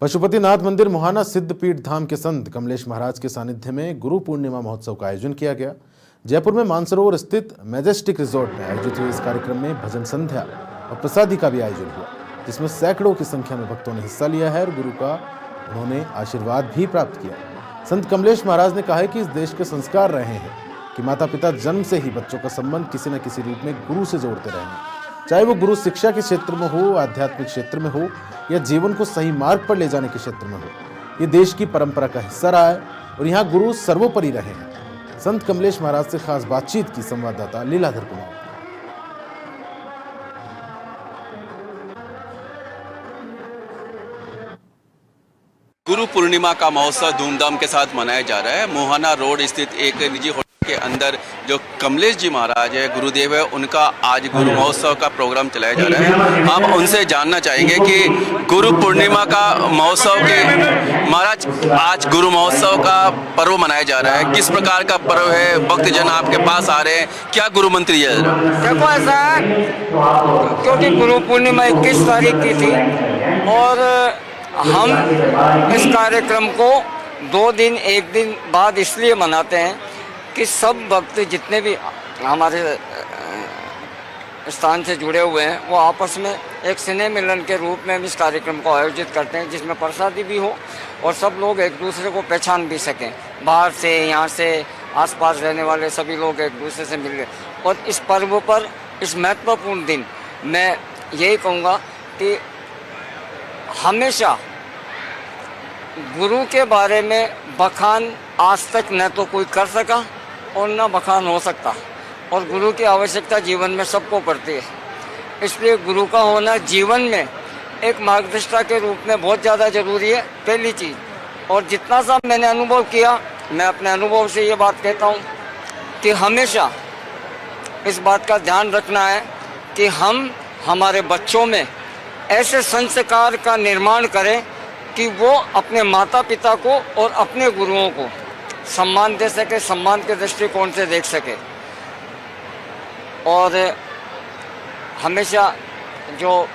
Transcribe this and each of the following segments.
पशुपतिनाथ मंदिर मोहाना सिद्धपीठ धाम के संत कमलेश महाराज के सानिध्य में गुरु पूर्णिमा महोत्सव का आयोजन किया गया। जयपुर में मानसरोवर स्थित मैजेस्टिक रिजॉर्ट में आयोजित हुए इस कार्यक्रम में भजन संध्या और प्रसादी का भी आयोजन हुआ, जिसमें सैकड़ों की संख्या में भक्तों ने हिस्सा लिया है और गुरु का उन्होंने आशीर्वाद भी प्राप्त किया। संत कमलेश महाराज ने कहा है कि इस देश के संस्कार रहे हैं कि माता पिता जन्म से ही बच्चों का संबंध किसी न किसी रूप में गुरु से जोड़ते रहेंगे, चाहे वो गुरु शिक्षा के क्षेत्र में हो, आध्यात्मिक क्षेत्र में हो या जीवन को सही मार्ग पर ले जाने के क्षेत्र में हो। ये देश की परंपरा का हिस्सा रहा है और यहाँ गुरु सर्वोपरि रहे हैं। संत कमलेश महाराज से खास बातचीत की संवाददाता लीलाधर कुमार। गुरु पूर्णिमा का महोत्सव धूमधाम के साथ मनाया जा रहा है। मोहाना रोड स्थित एक निजी होटल के अंदर जो कमलेश जी महाराज है, गुरुदेव है, उनका आज गुरु महोत्सव का प्रोग्राम चलाया जा रहा है। हम उनसे जानना चाहेंगे कि गुरु पूर्णिमा का महोत्सव के महाराज आज गुरु महोत्सव का पर्व मनाया जा रहा है, किस प्रकार का पर्व है, भक्तजन आपके पास आ रहे हैं, क्या गुरु मंत्री है? देखो ऐसा है, क्योंकि गुरु पूर्णिमा 21 तारीख की थी और हम इस कार्यक्रम को 2 दिन 1 दिन बाद इसलिए मनाते हैं कि सब भक्त जितने भी हमारे स्थान से जुड़े हुए हैं वो आपस में एक स्नेह मिलन के रूप में हम इस कार्यक्रम को आयोजित करते हैं, जिसमें प्रसादी भी हो और सब लोग एक दूसरे को पहचान भी सकें। बाहर से, यहाँ से, आसपास रहने वाले सभी लोग एक दूसरे से मिल गए। और इस पर्व पर, इस महत्वपूर्ण दिन, मैं यही कहूँगा कि हमेशा गुरु के बारे में बखान आज तक न तो कोई कर सका और न बखान हो सकता, और गुरु की आवश्यकता जीवन में सबको पड़ती है। इसलिए गुरु का होना जीवन में एक मार्गदर्शिका के रूप में बहुत ज़्यादा ज़रूरी है, पहली चीज़। और जितना सा मैंने अनुभव किया, मैं अपने अनुभव से ये बात कहता हूँ कि हमेशा इस बात का ध्यान रखना है कि हम हमारे बच्चों में ऐसे संस्कार का निर्माण करें कि वो अपने माता पिता को और अपने गुरुओं को सम्मान दे सके, सम्मान के दृष्टिकोण से देख सके। और हमेशा जो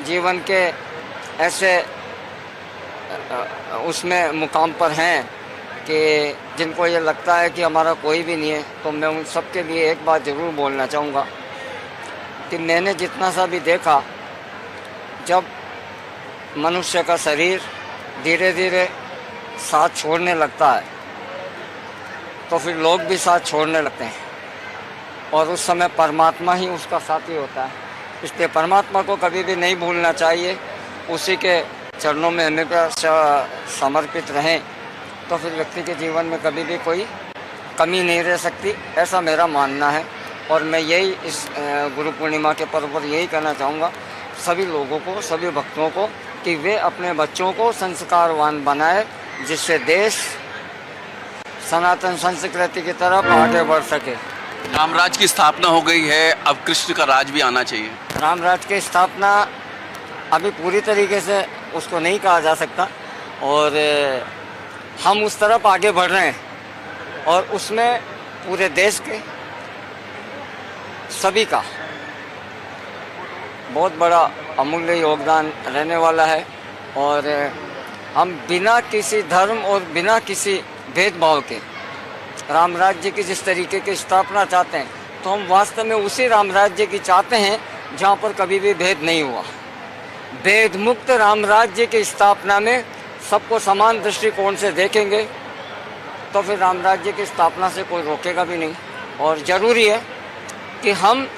जीवन के ऐसे उसमें मुकाम पर हैं कि जिनको ये लगता है कि हमारा कोई भी नहीं है, तो मैं उन सब के लिए एक बात ज़रूर बोलना चाहूँगा कि मैंने जितना सा भी देखा, जब मनुष्य का शरीर धीरे धीरे साथ छोड़ने लगता है तो फिर लोग भी साथ छोड़ने लगते हैं, और उस समय परमात्मा ही उसका साथी होता है। इसलिए परमात्मा को कभी भी नहीं भूलना चाहिए, उसी के चरणों में हमेशा समर्पित रहें, तो फिर व्यक्ति के जीवन में कभी भी कोई कमी नहीं रह सकती, ऐसा मेरा मानना है। और मैं यही इस गुरु पूर्णिमा के पर्व पर यही कहना चाहूँगा सभी लोगों को, सभी भक्तों को, कि वे अपने बच्चों को संस्कारवान बनाए, जिससे देश सनातन संस्कृति की तरफ आगे बढ़ सके। रामराज की स्थापना हो गई है, अब कृष्ण का राज भी आना चाहिए। रामराज की स्थापना अभी पूरी तरीके से उसको नहीं कहा जा सकता, और हम उस तरफ आगे बढ़ रहे हैं, और उसमें पूरे देश के सभी का बहुत बड़ा अमूल्य योगदान रहने वाला है। और हम बिना किसी धर्म और बिना किसी भेदभाव के राम राज्य की जिस तरीके की स्थापना चाहते हैं, तो हम वास्तव में उसी राम राज्य की चाहते हैं जहाँ पर कभी भी भेद नहीं हुआ। भेद मुक्त राम राज्य की स्थापना में सबको समान दृष्टिकोण से देखेंगे तो फिर राम राज्य की स्थापना से कोई रोकेगा भी नहीं। और ज़रूरी है कि हम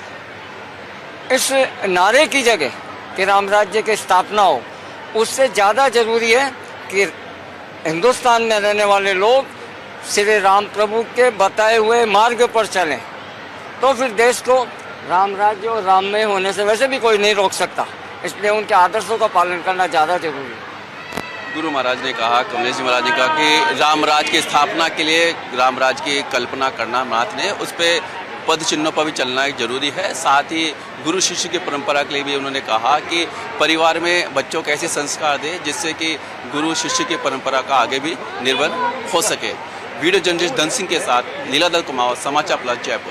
इस नारे की जगह कि राम राज्य की स्थापना हो, उससे ज़्यादा ज़रूरी है कि हिंदुस्तान में रहने वाले लोग श्री राम प्रभु के बताए हुए मार्ग पर चलें, तो फिर देश को राम राज्य और राममय होने से वैसे भी कोई नहीं रोक सकता। इसलिए उनके आदर्शों का पालन करना ज़्यादा जरूरी है। गुरु महाराज ने कहा, कमलेश जी महाराज ने कहा कि रामराज की स्थापना के लिए रामराज की कल्पना करना मात्र नहीं, उस पर पद चिन्हों पर भी चलना एक जरूरी है। साथ ही गुरु शिष्य की परंपरा के लिए भी उन्होंने कहा कि परिवार में बच्चों को ऐसे संस्कार दे जिससे कि गुरु शिष्य की परंपरा का आगे भी निर्भर हो सके। वीडियो जर्नलिस्ट धन सिंह के साथ लीलाधर कुमार, समाचार प्लस, जयपुर।